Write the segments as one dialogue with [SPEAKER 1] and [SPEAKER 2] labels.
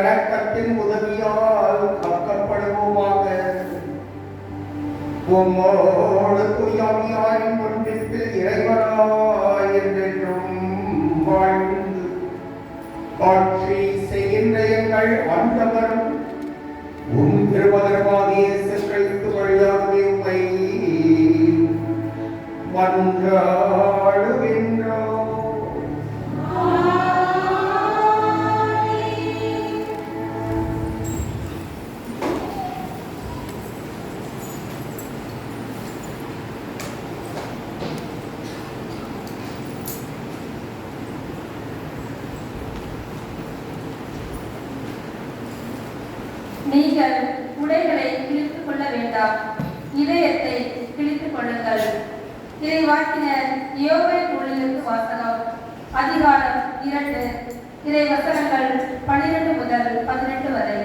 [SPEAKER 1] இரக்கத்தின் உதவியால் காக்கப்படுவோமாக. உம்மோடு தூயாவியாரின் ஒன்றிப்பில் இறைவனாய் என்றென்றும் வாழ்ந்து ஆட்சி செய்கின்ற எங்கள் ஆண்டவரும் உம் திருமகனாகிய இயேசு கிறிஸ்து வழியாகவே உம்மை மன்றாடுகின்றோம்.
[SPEAKER 2] நீங்கள் உடைகளை கிழித்துக் கொள்ள வேண்டாம், இதயத்தை கிழித்துக் கொள்ளுங்கள். இதை வாக்கினர் யோவேல் நூலிலிருந்து வாசகம். அதிகாரம் 2, இறை வசனங்கள் 12 முதல் 18 வரை.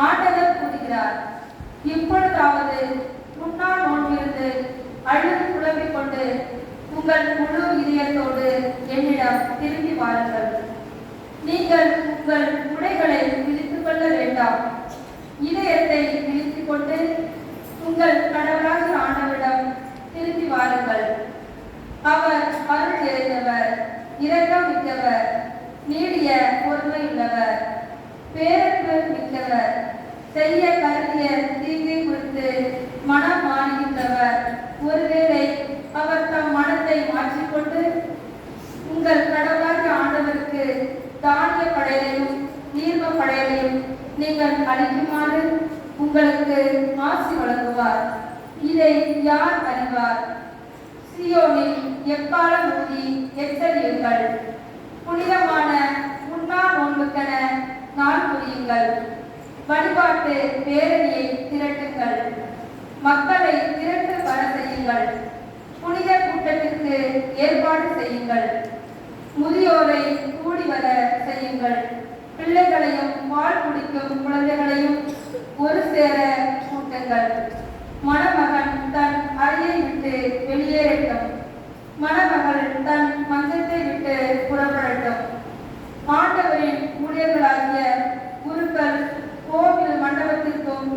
[SPEAKER 2] ஆண்டவர் கூறுகிறார், இப்பொழுதாவது முன்னாள் நோன்பிருந்து அழுது புலம்பிக் கொண்டு உங்கள் முழு இதயத்தோடு என்னிடம் திரும்பி வாருங்கள். நீங்கள் உங்கள் உடைகளை கிழித்துக் கொள்ள வேண்டாம், இதயத்தை கிழித்துக் கொண்டு உங்கள் கடவுளாகிய ஆண்டவரிடம் திரும்பி வாருங்கள். அவர் அருள் நிறைந்தவர், இரக்கம் மிக்கவர், நீடிய பொறுமையுள்ளவர், பேரன்பு மிக்கவர், செய்ய கருதிய தீங்கை குறித்து மனம் மாறுகின்றவர். ஒருவேளை அவர் தம் மனத்தை மாற்றிக்கொண்டு உங்கள் கடவுளாகிய ஆண்டவருக்கு தானிய படையலையும் நீர்ம படையலையும் நீங்கள் அளிக்குமாறு உங்களுக்கு ஆசி வழங்குவார். இதை யார் அறிவார்? சியோனில் எக்காலம் ஊதி எச்சரியுங்கள், புனிதமான உண்ணா நோன்புக்கென நாள் புரியுங்கள், வழிபாட்டு பேரணியை திரட்டுங்கள், மக்களை திரட்டு வர செய்யுங்கள், புனித கூட்டத்திற்கு ஏற்பாடு செய்யுங்கள், முதியோரை கூடி வர செய்யுங்கள், பிள்ளைகளையும் பால் குடிக்கும் குழந்தைகளையும் ஒரு சேர கூட்டுங்கள். மணமகன் தன் அறையை விட்டு வெளியேறட்டும், மணமகள் தன் மஞ்சத்தை விட்டு புறப்படட்டும். ஆண்டவரின் ஊழியர்களாகிய குருக்கள் கோவில் மண்டபத்திற்கும்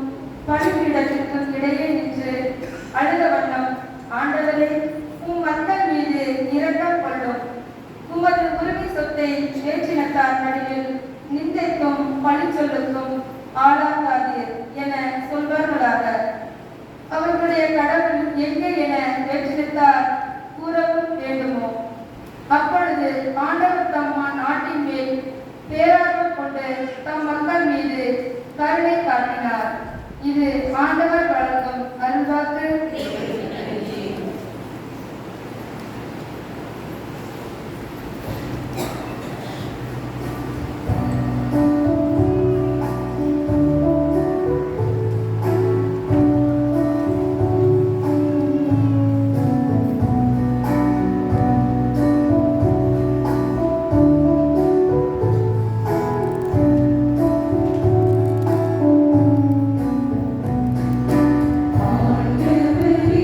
[SPEAKER 2] பலிபீடத்திற்கும் இடையே நின்று அழுத வண்ணம், ஆண்டவரே, உம் மக்கள் மீது இரக்கம் கொள்ளும், உமது உரிமை சொத்தை வேற்றினத்தார் நடுவில் நிந்தைக்கும் பழி சொல்லுக்கும் ஆளாகாதீர் என சொல்வார்களாக. அவர்களுடைய கடவுள் எங்கே என வேற்றினத்தார் கூறவும் வேண்டுமோ? அப்பொழுது ஆண்டவர் தம் நாட்டின் மேல் பேரார்வம் கொண்டு தம் மக்கள் மீது கருணை காட்டினார். இது ஆண்டவர் வழங்கும் அருள்வாக்கு.
[SPEAKER 3] ஆண்டவரே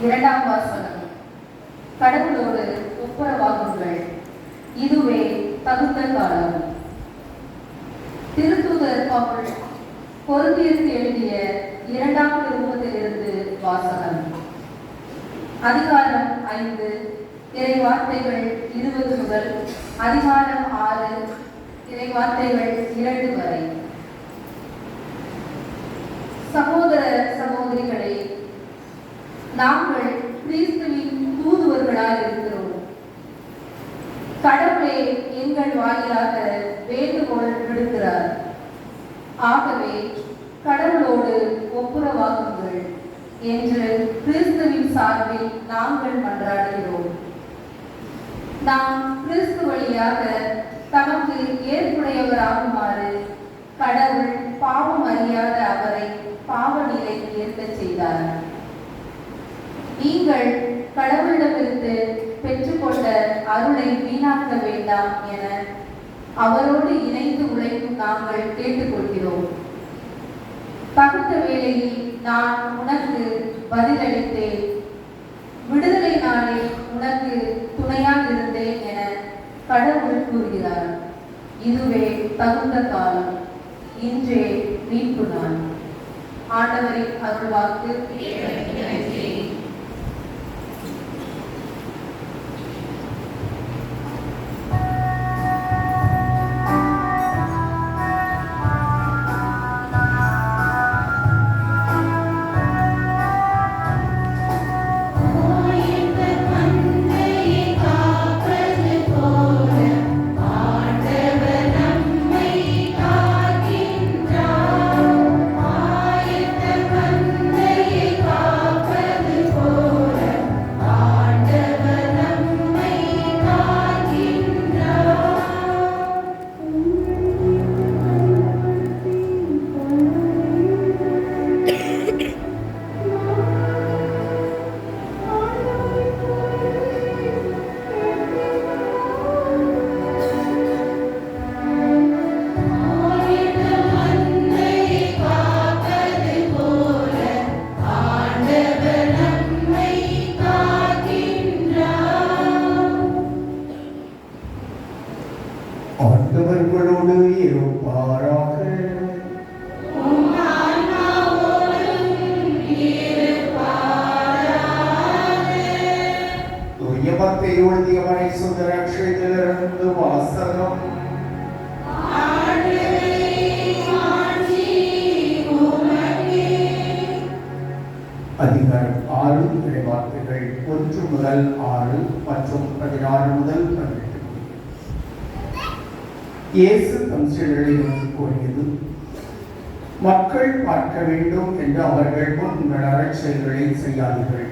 [SPEAKER 2] இரண்டாம் வாசகம். கடவுளோடு ஒப்புரவாகுங்கள், இதுவே தகுந்த காலம். திருத்தூதர் பவுல் கொரிந்தியருக்கு எழுதிய இரண்டாம் திருமுகத்திலிருந்து வாசகம். அதிகாரம் 5, இறைவார்த்தைகள் 20 முதல் அதிகாரம் 6, இறைவார்த்தைகள் 2 வரை. சகோதர சகோதரிகளே, நாங்கள் கிறிஸ்துவின் தூதுவர்களாக இருக்கிறோம். கடவுளே எங்கள் வாயிலாக வேண்டுகோள் விடுக்கிறார். ஆகவே கடவுளோடு ஒப்புரவாகுங்கள் என்று கிறிஸ்துவின் சார்பில் நாங்கள் மன்றாடுகிறோம். நாம் கிறிஸ்து வழியாக தமக்கு ஏற்புடையவராகுமாறு கடவுள் பாவம் அறியாத அவரை பாவ நிலைக்கு ஏற்கச் செய்தார். நீங்கள் கடவுளிடமிருந்து பெற்றுக்கொண்ட அருளை வீணாக்க வேண்டாம் என அவரோடு இணைந்து உழைக்கும் நாங்கள் கேட்டுக்கொள்கிறோம். தகுந்த வேளையில் நான் உனக்கு பதிலளித்தேன், விடுதலை நாளில் உனக்கு துணையாக இருந்தேன் என கடவுள் கூறுகிறார். இதுவே தகுந்த காலம், இன்றே மீட்பு நாள். ஆண்டவரின் அருள்வாக்கு.
[SPEAKER 1] ஆண்டவர்களோடு இருப்பாராக. தூய மத்தேயு எழுதிய பரிசுத்த நற்செய்தியிலிருந்து வாசகம். அதிகாரம் 6, இறைவார்த்தைகள் 1 முதல் 6 மற்றும் 16 முதல் 18. இயேசு தம் சீடர்களிடம் கூறியது, மக்கள் பார்க்க வேண்டும் என்று அவர்கள் முன் உங்கள் அறச்செயல்களை செய்யாதீர்கள்.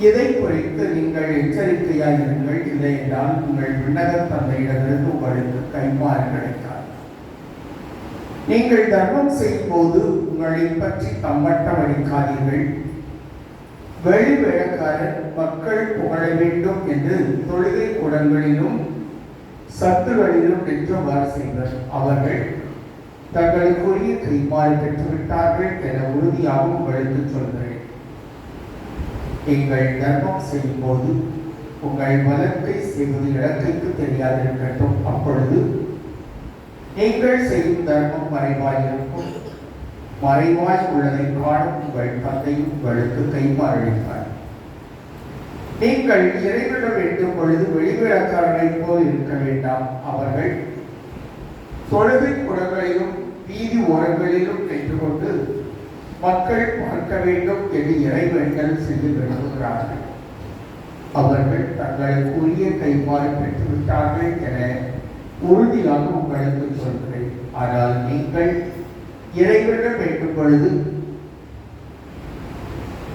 [SPEAKER 1] இதை குறித்து நீங்கள் எச்சரிக்கையாயிருங்கள், இல்லை என்றால் உங்கள் விண்ணக தந்தையிடமிருந்து உங்களுக்கு கைமாறு கிடைக்காது. நீங்கள் தர்மம் செய்யும் போது உங்களை பற்றி தம்பட்டம் அடிக்காதீர்கள். வெளி வேலைக்காரர் மக்கள் புகழ வேண்டும் என்று தொழுகை கூடங்களிலும் சத்துகளிலும் நின்றவாறு செய்வர். அவர்கள் தங்களுக்குரிய கைமாறு பெற்றுவிட்டார்கள் என உறுதியாக உங்களுக்கு சொல்கிறேன். நீங்கள் தர்மம் செய்யும் போது உங்கள் வலக்கை செய்வது இடக்கைக்கு தெரியாதிருக்கட்டும். அப்பொழுது நீங்கள் செய்யும் தர்மம் மறைவாயிருக்கும். மறைவாய் உள்ளதை காணும் உங்கள் தந்தையும் உங்களுக்கு கைமாறு அளிப்பார். நீங்கள் இறைவனிடம் வேண்டும் பொழுது வெளிவிழக்காரர்களைப் போல் இருக்க வேண்டாம். அவர்கள் தொழுகை குடங்களிலும் வீதி ஓரங்களிலும் நின்று கொண்டு மக்கள் பார்க்க வேண்டும் என்று இறைவேண்டல் செய்ய விரும்புகிறார்கள். அவர்கள் தங்களுக்குரிய கைமாறு பெற்றுவிட்டார்கள் என உறுதியாக உங்களுக்கு சொல்கிறேன். ஆனால் நீங்கள் இறைவனிடம் வேண்டும் பொழுது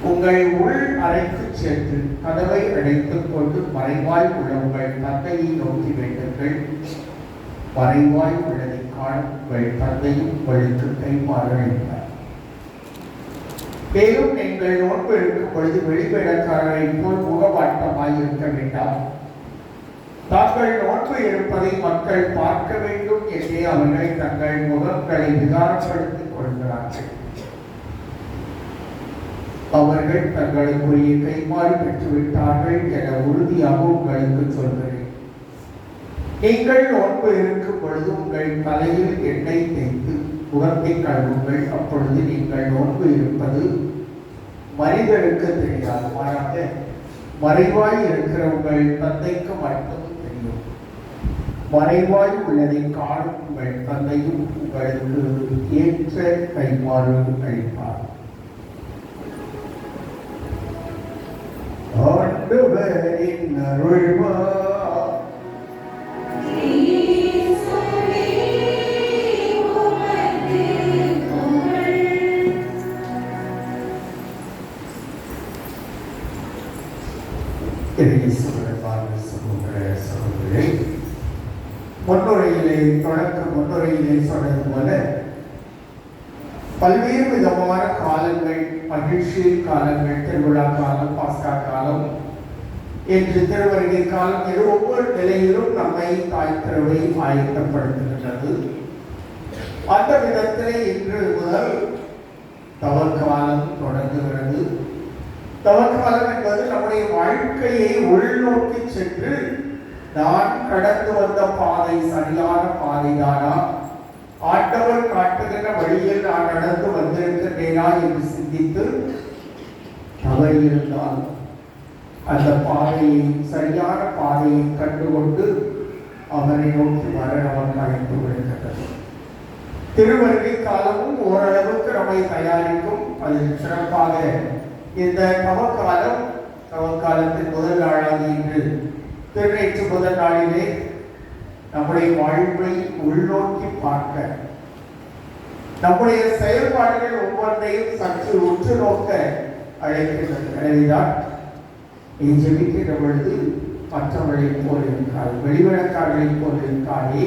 [SPEAKER 1] உங்கள் உள் அறைக்கு சென்று கதவை அடைத்துக் கொண்டு மறைவாய் உள்ள உங்கள் தந்தையை நோக்கி வேண்டுங்கள். மறைவாய் உள்ளதை காணும் உங்கள் தந்தையும் உங்களுக்கு கைமாறு அளிப்பார். மேலும் நீங்கள் நோன்பு இருக்கும் பொழுது வெளிவேடக்காரரை போல் முகவாட்டமாய் இருக்க வேண்டாம். தாங்கள் நோன்பு இருப்பதை மக்கள் பார்க்க வேண்டும் என்றே அவர்கள் தங்கள் முகங்களை விகாரப்படுத்திக் கொள்கிறார்கள். அவர்கள் தங்களுக்குரிய கைமாறு பெற்றுவிட்டார்கள் என உறுதியாக உங்களுக்கு சொல்கிறேன். நீங்கள் நோன்பு இருக்கும் பொழுது உங்கள் தலையில் எண்ணெய் தேய்த்து முகத்தை கழுவுங்கள். அப்பொழுது நீங்கள் நோன்பு இருப்பது மனிதருக்கு தெரியாது, மாறாக மறைவாய் இருக்கிற உங்கள் தந்தைக்கு மட்டும் தெரியும். மறைவாய் உள்ளதை காணும் உங்கள் தந்தையும் உங்களுக்கு ஏற்ற கைமாறு அளிப்பார். ஆண்டவரின் அருள்வார். முன்னுரையிலே சொன்னது போல பல்வேறு விதமான காலங்கள், மகிழ்ச்சி காலங்கள், திருவிழா காலம், பாஸ்கா காலம் என்று திருவருகை காலம் என ஒவ்வொரு நிலையிலும் நம்மை தாய் திருவை ஆயத்தப்படுத்துகின்றது. அந்த விதத்திலே இன்று முதல் தவக்காலம் தொடங்குகிறது. தவக்காலம் என்பது நம்முடைய வாழ்க்கையை உள்நோக்கி சென்று நான் கடந்து வந்த பாதை சரியான பாதைதானா, ஆண்டவர் காட்டுகின்ற வழியில் நான் நடந்து வந்திருக்கின்றேனா என்று சிந்தித்து தவறியிருந்தால் அந்த பாதையை, சரியான பாதையை கண்டுகொண்டு அவனை நோக்கி வர நமக்கு அழைப்பு விடுகின்றது. திருவருகை காலமும் ஓரளவுக்கு நம்மை தயாரிக்கும். அதில் சிறப்பாக இந்த தவக்காலத்தின் முதல் நாளாக இன்று திருநேற்று முதல் நாளிலே நம்முடைய வாழ்வை உள்நோக்கி பார்க்க, நம்முடைய செயல்பாடுகள் ஒவ்வொன்றையும் சற்று உற்று நோக்க அழைக்கின்றது. எனவேதான் நீ ஜெபிக்கின்ற பொழுது மற்றவர்களைப் போல் இருக்காது, வெளிவிளக்காரர்களைப் போல் இருக்காதே,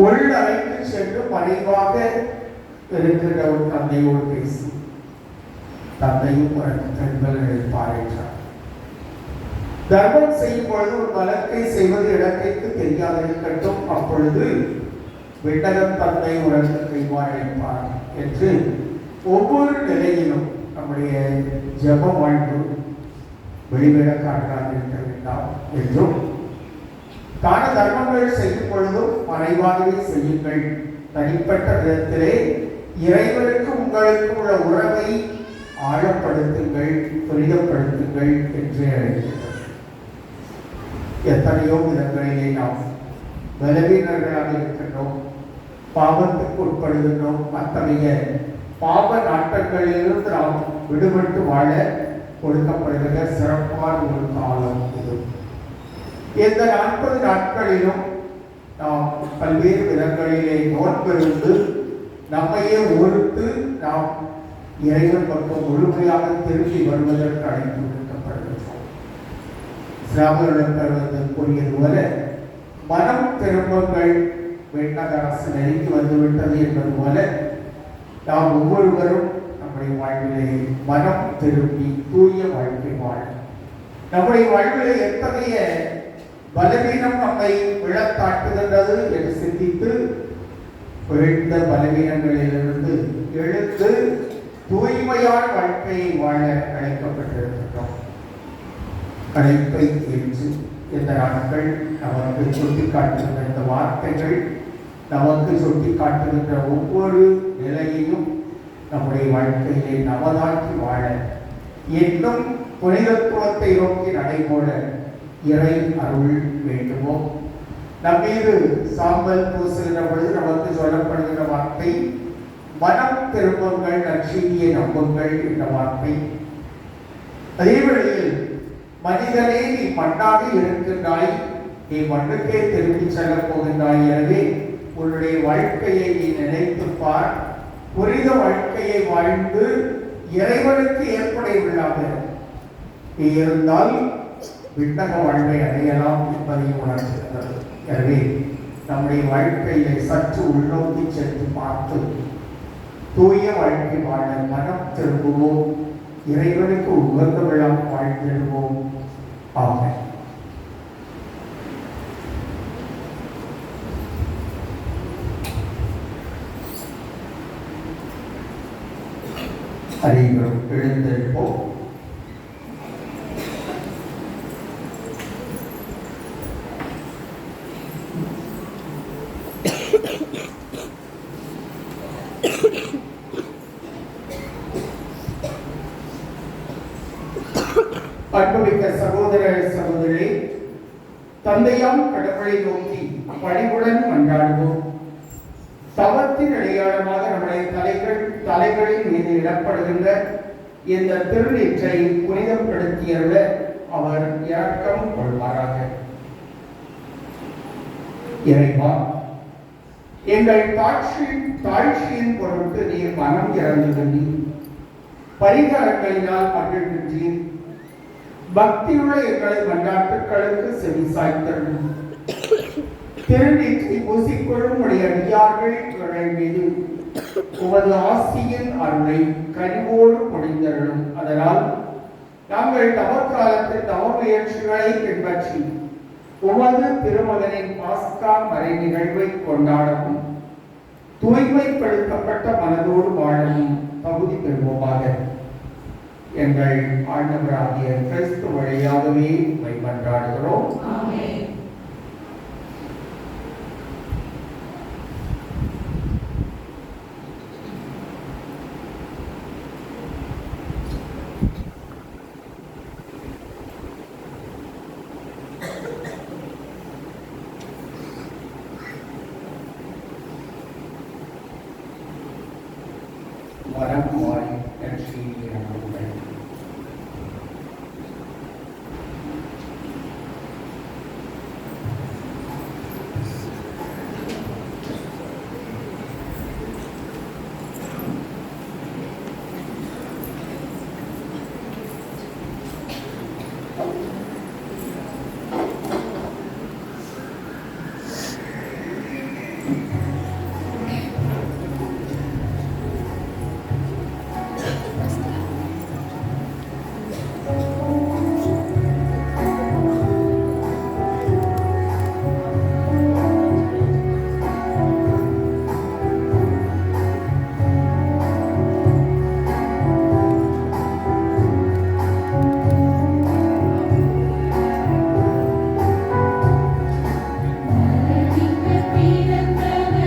[SPEAKER 1] உள் அறைக்கு சென்று மறைவாக இருக்கின்ற ஒரு தந்தையோடு பேசி தந்தையும் உனக்கு பெண்களை பாராட்டார். தர்மம் செய்யும் பொழுது ஒரு வழக்கை செய்வது இடத்தைக்கு தெரியாதிருக்கட்டும், அப்பொழுது விண்ணகம் தந்தை உனக்கு கைமாறளிப்பார் என்று ஒவ்வொரு நிலையிலும் நம்முடைய ஜெப வாழ்வு வெளிவிடக்காரராக இருக்க வேண்டாம் என்றும், தான தர்மங்கள் செய்யும் பொழுதும் மறைவாகவே செய்யுங்கள். தனிப்பட்ட விதத்திலே இறைவனுக்கு உங்களுக்கு உள்ள உறவை ஆழப்படுத்துங்கள், துரிதப்படுத்துங்கள் என்று அழைக்கின்றது. எத்தனையோ விதங்களிலே நாம் பலவீனர்களாக இருக்கின்றோம், பாவத்துக்கு உட்படுகின்றோம். அத்தகைய பாவ நாட்டங்களிலிருந்து நாம் விடுபட்டு வாழ கொடுக்கப்படுகிற சிறப்பான ஒரு காலம் இது. இந்த 40 நாட்களிலும் நாம் பல்வேறு விதங்களிலே நோன்பிருந்து நம்மையே ஒருத்து நாம் இறைவன் பக்கம் முழுமையாக திரும்பி வருவதற்கு அழைப்பு விடுக்கப்படுகின்றோம். சிராமரிடம் பருவத்தில் கூறியது போல மனம் திரும்பங்கள், வெண்ணகரசு நெருங்கி வந்துவிட்டது என்பது போல நாம் ஒவ்வொருவரும் நம்முடைய வாழ்விலே மனம் திரும்பி தூய வாழ்க்கை வாழ, நம்முடைய வாழ்விலே எத்தகைய பலவீனம் நம்மை விழத்தாட்டுகின்றது என்று சிந்தித்து விழுந்த பலவீனங்களிலிருந்து எழுந்து தூய்மையான வாழ்க்கையை வாழ அழைக்கப்பட்டிருக்கின்றோம். அழைப்பை ஏற்று இந்த நாட்கள் நமக்கு சுட்டி காட்டுகின்ற இந்த வார்த்தைகள், நமக்கு சுட்டி காட்டுகின்ற ஒவ்வொரு நிலையையும் நம்முடைய வாழ்க்கையிலே நமதாக்கி வாழ, இன்னும் புனிதத்துவத்தை நோக்கி நடைபோட இறை அருள் வேண்டுமோ. நம் மீது சாம்பல் பூசுகின்ற பொழுது நமக்கு சொல்லப்படுகின்ற வார்த்தை மனம் திரும்புங்கள், நற்செய்தியை நம்புங்கள் என்ற வார்த்தை. அதே வேளையில் மனிதனே நீ மண்ணாக இருக்கின்றாய், நீ மண்ணுக்கே திரும்பி செல்ல போகின்றாய். எனவே உன்னுடைய வாழ்க்கையை நீ நினைத்துப்பார், புனித வாழ்க்கையை வாழ்ந்து இறைவனுக்கு ஏற்புடையவர்களாக நீ இருந்தால் விண்ணக வாழ்வை அடையலாம் என்பதை உணர்த்துகிறது. எனவே நம்முடைய வாழ்க்கையை சற்று உள்நோக்கி சென்று பார்த்து தூய வாழ்க்கை வாழ மனம் திரும்புவோம், இறைவனுக்கு உகந்தவளாக வாழ்ந்திடுவோம். ஆமென். அனைவரும் எழுந்திருப்போம். அன்புமிக்க சகோதர சகோதரி, தந்தையாம் கடவுளை நோக்கி பணிவுடன் மன்றாடுவோம். தவத்தின் அடையாளமாக நம்முடைய தலைகளின் மீது இடப்படுகின்ற இந்த திருநீற்றை புனிதப்படுத்தியருள அவர் இரக்கம் கொள்வாராக. இறைவா, எங்கள் தாழ்ச்சியின் பொருட்டு நீர் மனம் இறங்குகின்றி பரிகாரங்களினால் மகிழ்கின்றீர். பக்தியுள்ள எங்களை மன்றாட்டுக்களுக்கு செவி சாய்த்தரும். திருநீற்றை பூசிக்கொள்ளும் உடைய அடியார்கள் மீது உமது ஆசியின் அருளை கனிவோடு பொழிந்தருளும். அதனால் நாங்கள் தவக்காலத்தில் தவ முயற்சிகளை பின்பற்றி உமது திருமகனின் பாஸ்கா மறை நிகழ்வை கொண்டாடவும் தூய்மைப்படுத்தப்பட்ட மனதோடு வாழவும் தகுதி பெறுவோமாக. எங்கள் ஆண்டவராகிய கிறிஸ்து வழியாகவே மன்றாடுகிறோம். வரம் வாரி நன்றி.
[SPEAKER 3] பிறந்தவர்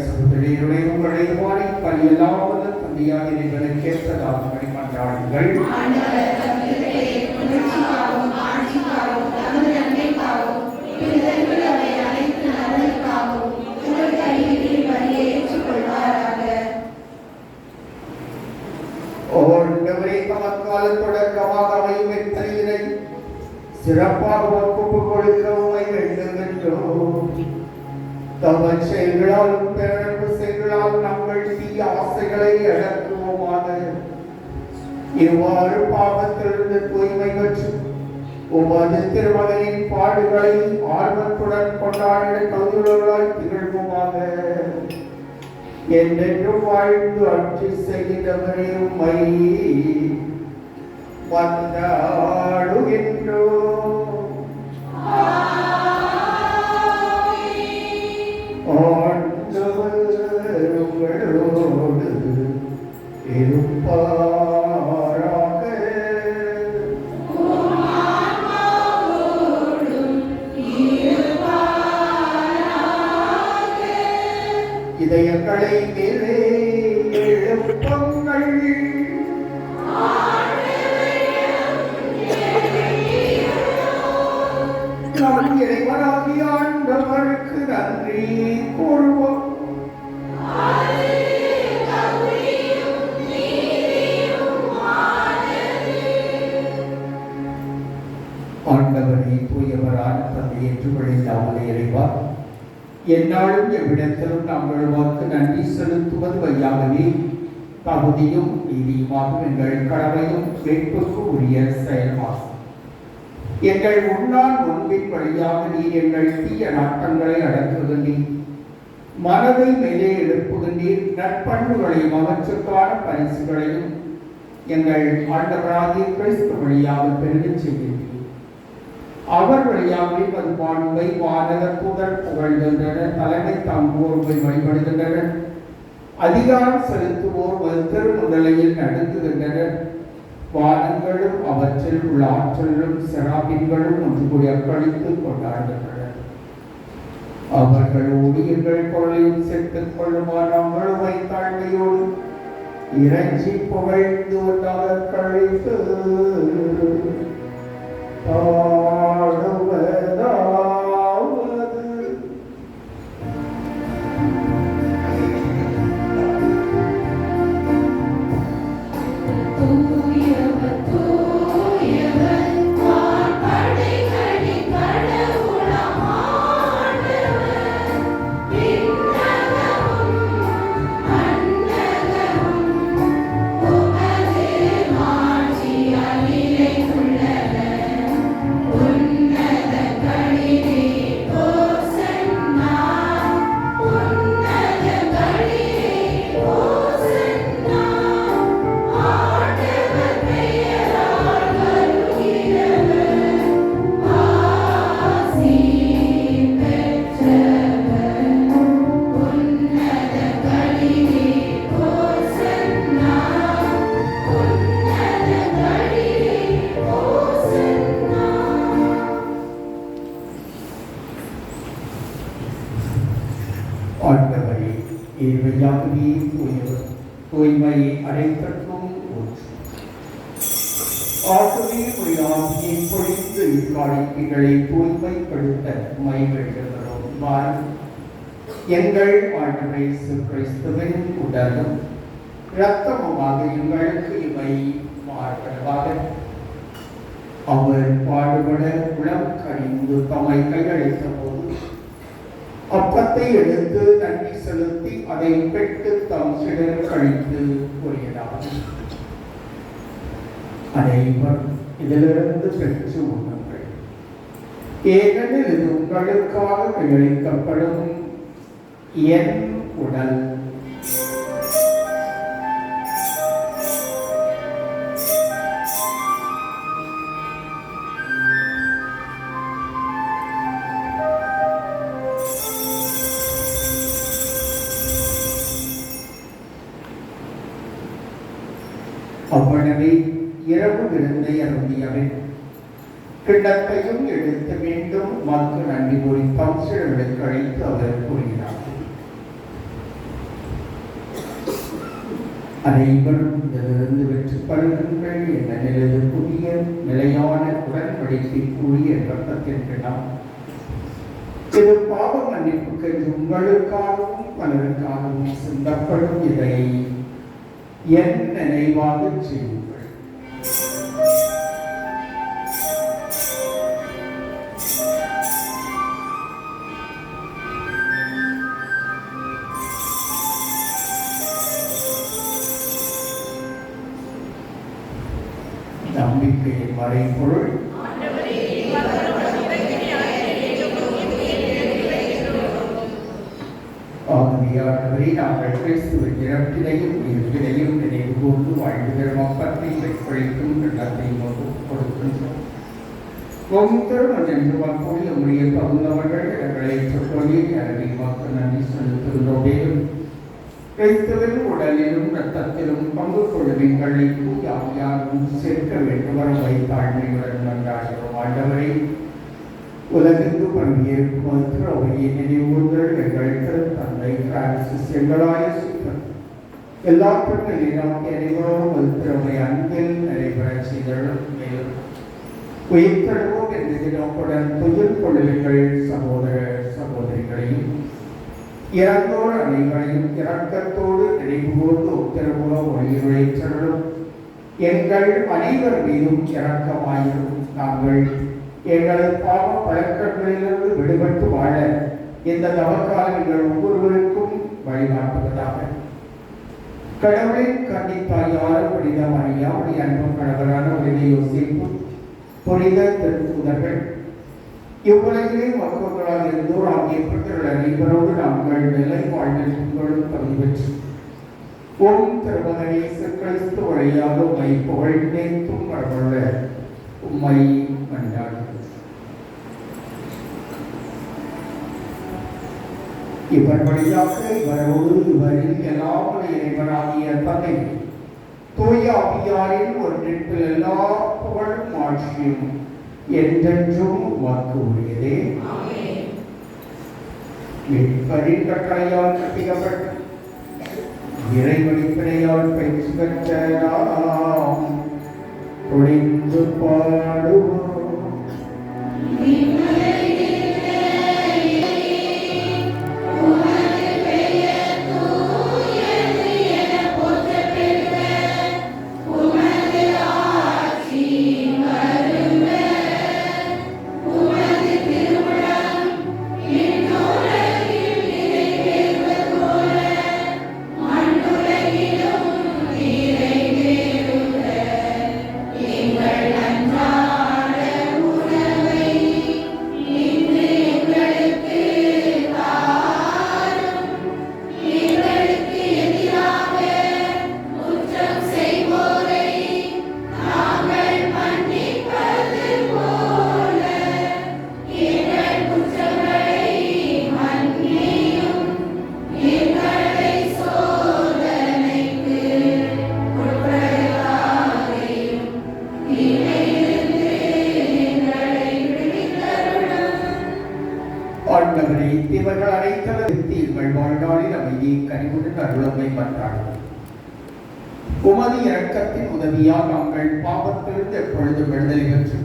[SPEAKER 1] சகோதரியுடைய உங்களுடைய வாரி பலியல்லாத தந்தையாக இறைவனுக்கு ஏற்றதாக மன்றாடுங்கள். ஆண்டவரே, தமக்கால் தொடக்கமாக அமையும் இத்தனையினை சிறப்பாக ஒப்புக் கொடுக்கவுமை வேண்டுகின்றோம். தம செயல்களாலும் பேரன்பு செயல்களால் நாங்கள் தீய ஆசைகளை அடக்குவோமாக. இவ்வாறு பாவத்திலிருந்து தூய்மை பெற்று உமது திருமகனின் பாடுகளை ஆர்வத்துடன் கொண்டாடிட தகுதியுள்ளவர்களாய் திகழ்வோமாக. என்றென்றும் வாழ்ந்து ஆட்சி செய்கிறவரே உம்மை மன்றாடுகின்றோம். ஆண்டவர் உங்களோடு இருப்பாராக. இதயங்களை மேலே எழுப்புங்கள். நம் இறைவனாகிய ஆண்டவருக்கு நன்றி கூறுவோம். ஆண்டவரை தூயவரான தந்தை என்று விளைந்தாமலே இறைவா, என்னாலும் எவ்விடத்திலும் நாங்கள் வாக்கு நன்றி செலுத்துவது வழியாகவே தகுதியும் நீதியுமாகும் எங்கள் கடமையும் கேட்புக்கு உரிய செயல்மாகும். எங்கள் முன்னாள் முன்பின் வழியாக நீர் எங்கள் தீய நாட்டங்களை அடக்குகின்றீர், மனதை மேலே எழுப்புகின்றீர், நற்பண்புகளையும் அவற்றுக்கான பரிசுகளையும் எங்கள் ஆண்டவராகிய கிறிஸ்து வழியாக பெருகச் செய்கின்றீர். அவர் வழியாகவே மதுபான்மை வானக தூதர் புகழ்கின்றனர், தலைமை தாங்குவோர் வழிபடுகின்றனர், அதிகாரம் செலுத்துவோர் திருமுதலையில் நடுங்குகின்றனர். வானங்களும் அவற்றில் உள்ள ஆற்றலும் செராபின்களும் ஒன்று கூடி அக்களித்து கொண்டாடுகின்றனர். அவர்களோடு எங்கள் கொள்ளையும் சேர்த்துக் கொள்ளுமாறு நாங்கள் வைத்தாழ்மையோடு இறைஞ்சி புகழ்ந்து ஒன்றாக கழித்து ஆண்டவரே, இறைவனாகவே தூயவர், தூய்மையை அனைத்திற்கும் ஊற்று. ஆகவே ஆவியை பொழிந்து இக்காணிக்கைகளை தூய்மைப்படுத்த மைவேண்டுகிறோம். வாரும், எங்கள் ஆண்டவர் இயேசு கிறிஸ்துவின் உடலும் இரத்தமுமாக எங்களுக்கு இவை மாறுபடுவாக. அவர் பாடுபட உளம் கனிந்து தம்மை கையளித்த போது அப்பத்தை எடுத்து நன்றி செலுத்தி அதை பெற்று தம் சிலர் கழித்து கூறியதாவது, அனைவரும் இதிலிருந்து பெற்று உண்ணுங்கள், ஏனெனில் இது உங்களுக்காக கையளிக்கப்படும் என் உடல். அவ்வளவே இரவு விருந்தை அருந்தியவன் கிண்ணத்தையும் எடுத்து மீண்டும் மக்கு நன்றி கூறி தம்சிடர்களுக்கு அழைத்து அவர் கூறினார், அனைவரும் இதிலிருந்து வெற்றி பெறுகின்ற என்ற நிலையிற்குரிய நிலையான உடன்படிக்கைக்குரிய இரத்தத்தின் கிணம் இது பாவ மன்னிப்புக்கு உங்களுக்காகவும் பலருக்காகவும் சிந்தப்படும். இதை என் நினைவாக செய்யுங்கள். நம்பிக்கையின் மறைபொருள் ஆகவே நாங்கள் கிறிஸ்துவின் இறப்பினையும் உயிர்ப்பினையும் நினைவு கூர்ந்து வாழ்வுகிற மக்கத்தை வெற்றிக்கும் எண்ணத்தை கொடுக்கின்றோம். என்று மக்களுடைய உரிய தகுந்தவர்கள் எங்களை சொல்லி அருகே மக்கள் நன்றி செலுத்துகின்றோம். கிறிஸ்துவின் உடலிலும் இரத்தத்திலும் பங்கு கொள்ளுங்களை யாரும் சேர்க்க வேண்டும் வரை தாழ்மையுடன் நன்றாகிறோம். ஆண்டவரை உலகிற்கு பங்கேற்கும் அவையை நினைவுகள் எங்கள் தந்தை பிரான்சிஸ் எங்களாய சுத்தம் எல்லாத்துக்கும் நிலைநாட்டி அனைவரும் வலுத்திறமை அன்பில் நடைபெற செய்தலும். மேலும் உயிர்த்தெழுவோம் என்ற நோக்குடன் துயில் கொள்ளுங்கள் சகோதர சகோதரிகளையும் இறந்தோர் அனைவரையும் இரக்கத்தோடு நினைவுகூர்ந்து உத்தரவுக ஒளியுழைத்தலும். எங்கள் அனைவர் மீதும் இரக்கமாயும் நாங்கள் எங்களது பாவ பழக்கங்களிலிருந்து விடுபட்டு வாழ இந்த தவக்காலங்கள் ஒவ்வொருவருக்கும் வழிகாட்டுவதாக. கடவுளின் கன்னித்தாயான புனித மரியா, அன்பு கணவரான புனித யோசேப்பு, புனித திருத்தூதர்கள், இவ்வுலகிலே மக்களாக இருந்தோர் ஆகிய புத்தர்கள் அனைவரோடு நாங்கள் நிலை வாழ்வில் உங்களும் தகுதி பெற்று திருமகன் இயேசு கிறிஸ்து வழியாக உம்மை புகழ்ந்தேத்தும் வரவுள்ள உம்மை கண்டார்கள். இவர் வழியாக இவரோடு இவரில் எல்லாம் இறைவனாகிய தந்தை தூய ஆவியாரின் ஒன்றிற்பில் எல்லா புகழும் ஆட்சியும் என்றென்றும் உமக்கு உரியதே. மீட்பரின் கட்டளையால் கட்டிக்கப்பட்ட இறைவழிப்பினையால் பயிற்சி பெற்ற நாம் ஒளிந்து பாடுவோம். உமது இரக்கத்தின் உதவியால் நாங்கள் பாவத்திலிருந்து எப்பொழுதும் விடுதலை பெற்று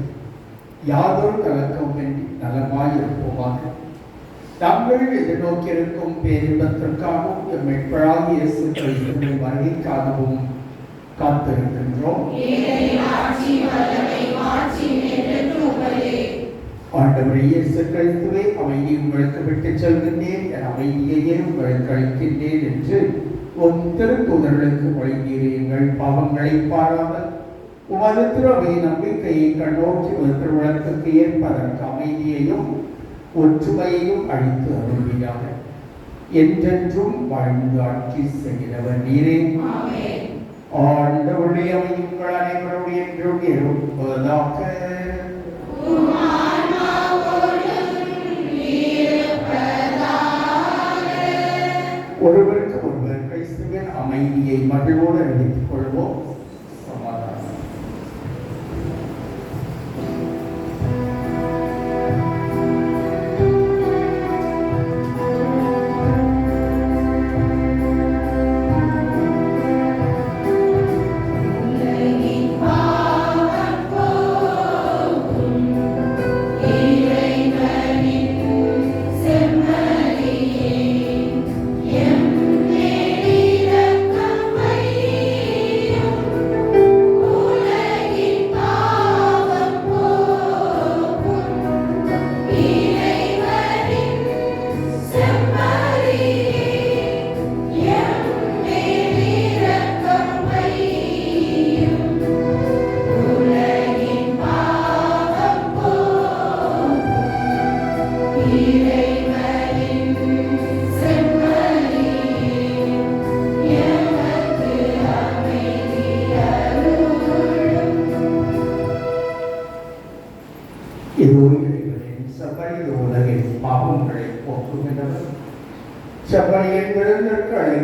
[SPEAKER 1] யாதொரு கலக்கமின்றி நலமாய் இருப்போமாக. நாங்கள் எதிர்நோக்கியிருக்கும் பேரின்பத்திற்காகவும் மீட்பராகிய இயேசு கிறிஸ்துவின் வருகைக்காகவும் காத்திருக்கின்றோம். ஆண்டவரே இயேசு கிறிஸ்துவே, அமைதியை உங்களுக்கு விட்டுச் செல்கின்றேன், என் அமைதியையே உங்களுக்கு அளிக்கின்றேன் என்று உம் திருத்தூதர்களுக்கு வழங்கிய எங்கள் பாவங்களை பாராமல் உமது திருவை நம்பிக்கையை கண்ணோக்கி ஒரு திருவிழத்துக்கு ஏற்பதற்கு அமைதியையும் ஒற்றுமையையும் அளித்து அருள்வீராக. என்றென்றும் வாழ்ந்து ஆட்சி செய்கிறவர் நீரே. ஆண்டவருடைய அமைதி உங்கள் அனைவருடைய என்றும் இருப்பதாக. ஒருவருக்கு ஒருவர் கிறிஸ்துவின் அமைதியை மகிழ்வோடு அறிவித்துக் கொள்வோம். சமாதானம்.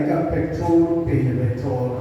[SPEAKER 1] அழைக்கப் பெற்றோர் பெயர் பெற்றோர்.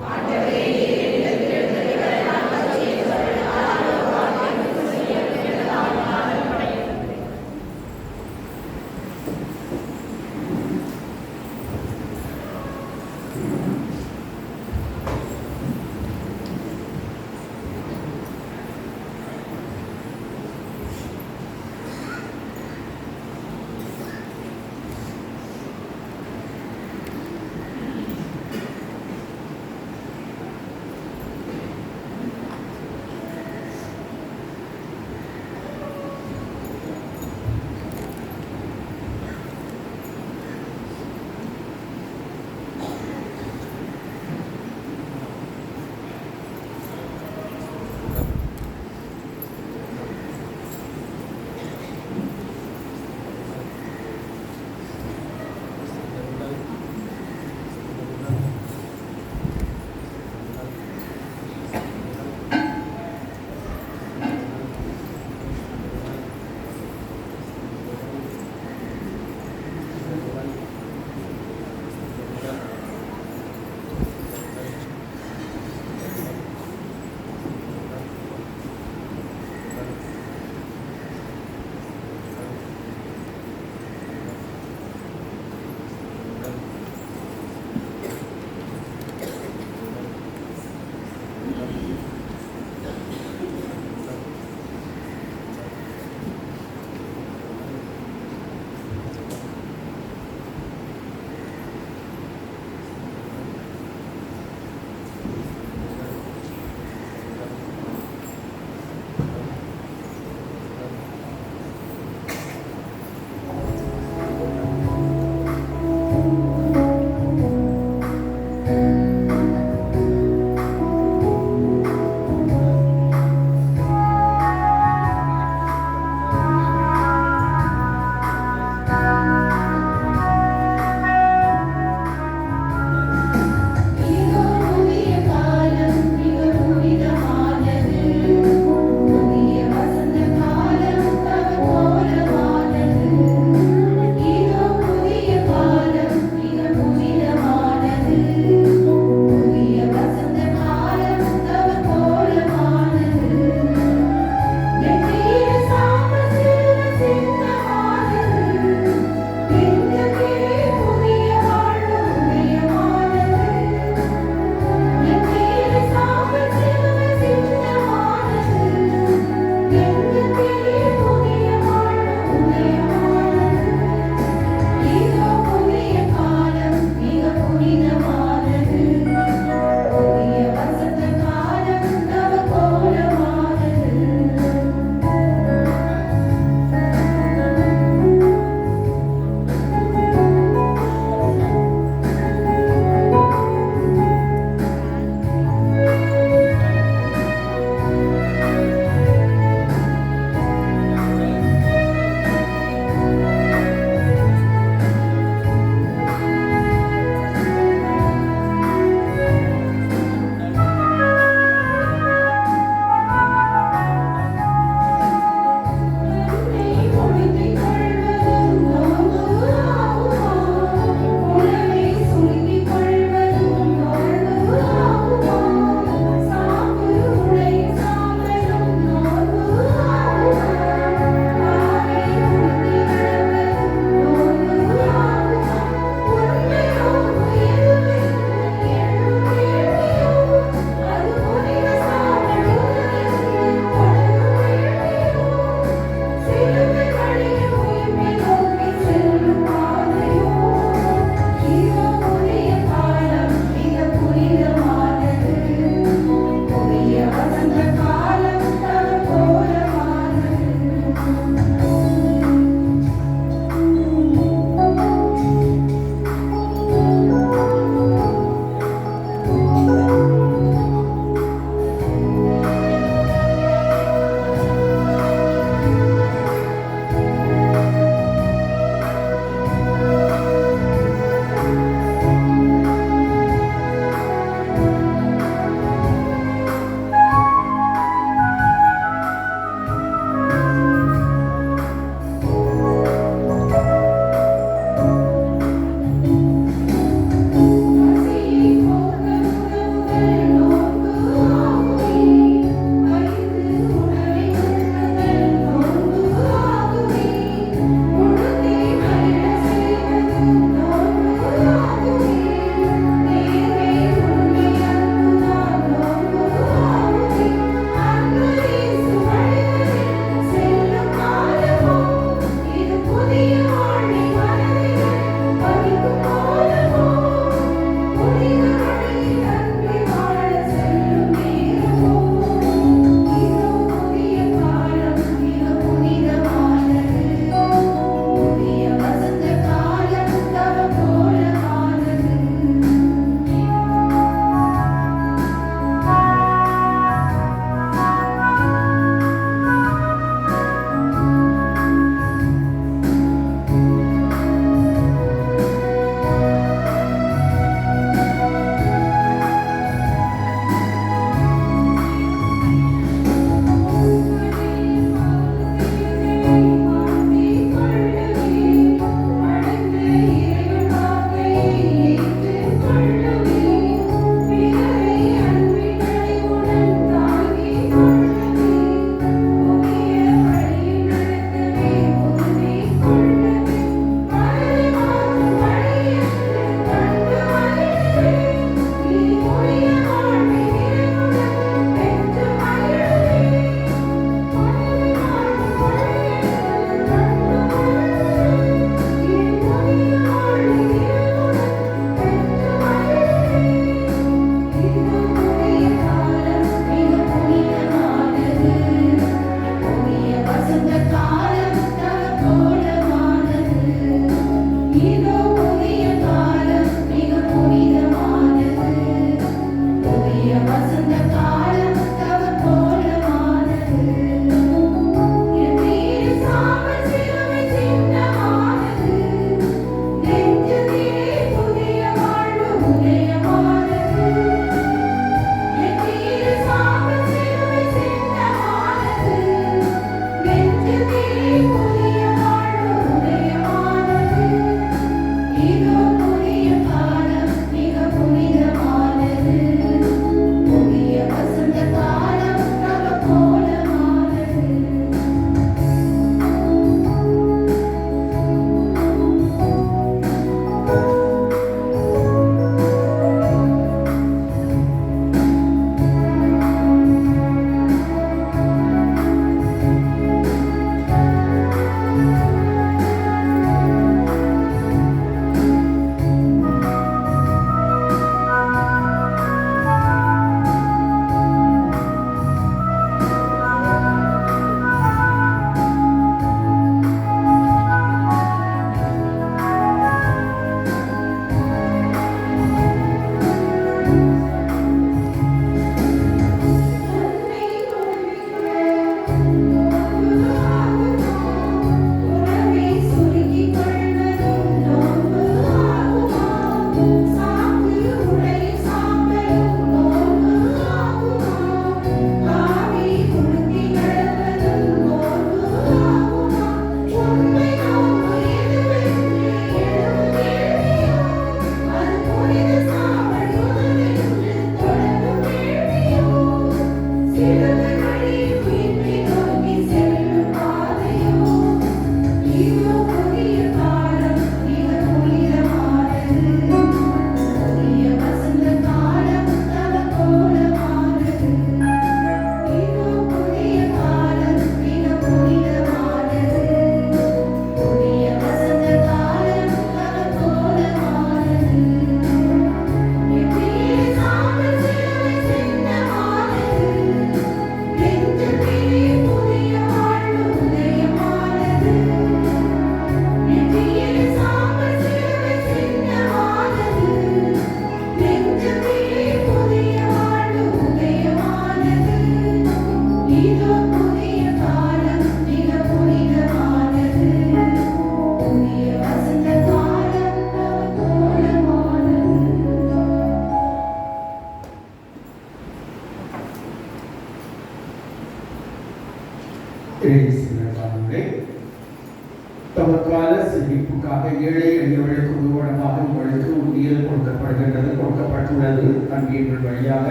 [SPEAKER 1] ஏழை எளியவர்களுக்கு உருவனமாக உங்களுக்கு உண்டியல் கொடுக்கப்பட்டுள்ளது. அன்பியங்கள் வழியாக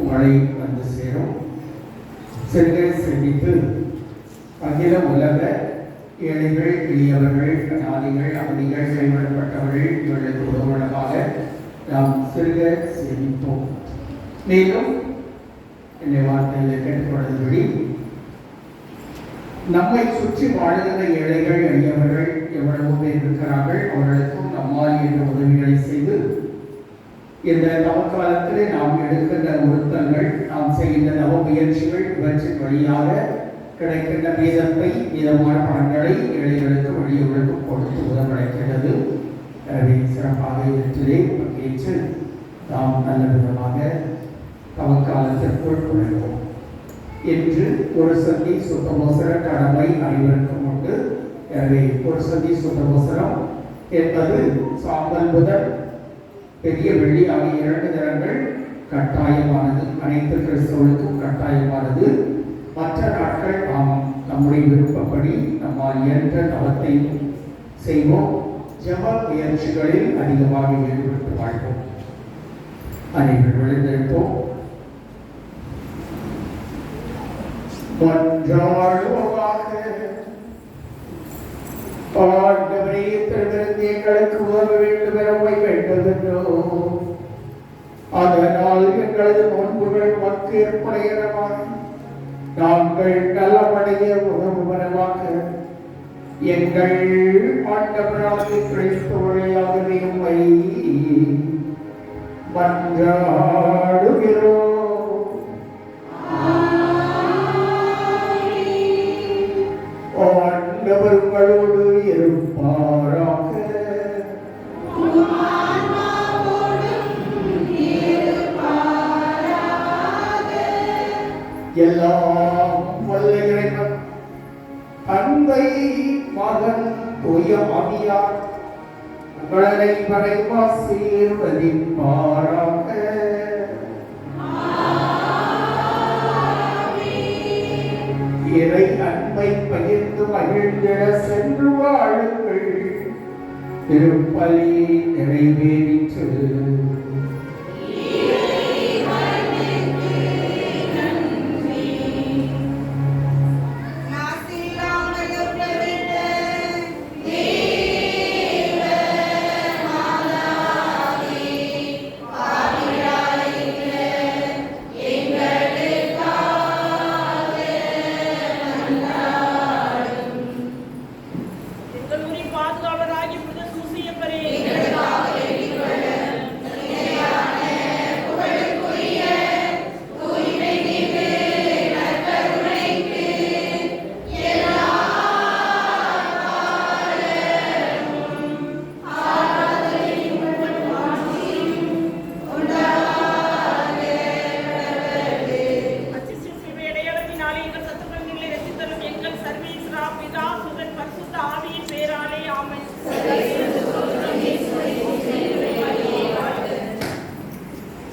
[SPEAKER 1] உங்களை வந்து சேரும். சிறுகை சேமித்து அகில உலக ஏழைகள், எளியவர்கள், அநாதிகள், அகதிகள், கைவிடப்பட்டவர்கள் இவர்களுக்கு உதவுவதற்காக நாம் சிறுக சேமிப்போம். மேலும் என்னை வார்த்தையில் கேட்டுக்கொள்வதன்படி நம்மை சுற்றி வாழ்கிற ஏழைகள், எளியவர்கள் எவ்வளவு பேர் இருக்கிறார்கள். அவர்களுக்கும் நம்மால் என்ற உதவிகளை செய்து இந்த நவக்காலத்திலே நாம் எடுக்கின்ற ஒருத்தங்கள், நாம் செய்கின்ற நவ முயற்சிகள் இவற்றின் வழியாக கிடைக்கின்ற மீதத்தை, மீதமான பணங்களை ஏழைகளுக்கு வழியவர்களுக்கு கொடுத்து உதவடைக்கிறது. எனவே சிறப்பாக இவற்றிலே பங்கேற்று நாம் நல்ல விதமாக நவக்காலத்திற்குள் நுழைவோம். இன்று ஒரு சந்தி சுத்தமோசர கடமை அனைவருக்கும் உண்டு. எனவே ஒரு சந்தி சுத்தமோசரம் என்பது சாம்பல் முதல் பெரிய வெள்ளி ஆகிய 2 தினங்கள் கட்டாயமானது. அனைத்து கிறிஸ்தவர்களுக்கும் கட்டாயமானது. மற்ற நாட்கள் நாம் நம்முடைய விருப்பப்படி நம்மால் இயன்ற தவத்தை செய்வோம். ஜெப முயற்சிகளில் அதிகமாக ஈடுபட்டு வாழ்வோம். அனைவரும் எழுந்திருப்போம். ஆண்டவரே, திருவிருந்து எங்களுக்கு உதவ வேண்டும் என வேண்டுகின்றோம். அதனால் எங்களது நோன்புகள் மக்கு ஏற்படையமாக நாங்கள் நலமடைய உதவுவனவாக எங்கள் ஆண்டவராகிய கிறிஸ்து வழியாகவே உம்மை மன்றாடுகிறோம். ஆண்டவர் உங்களோடு இருப்பாராக. எல்லாம் வல்ல இறைவன் தந்தை, மகன், தூய ஆவியார் உங்களை ஆசீர்வதிப்பாராக. இறை அன்பை பகிர்ந்து மகிழ்ந்திட சென்று வாழுங்கள். திருப்பலி நிறைவேறிற்று.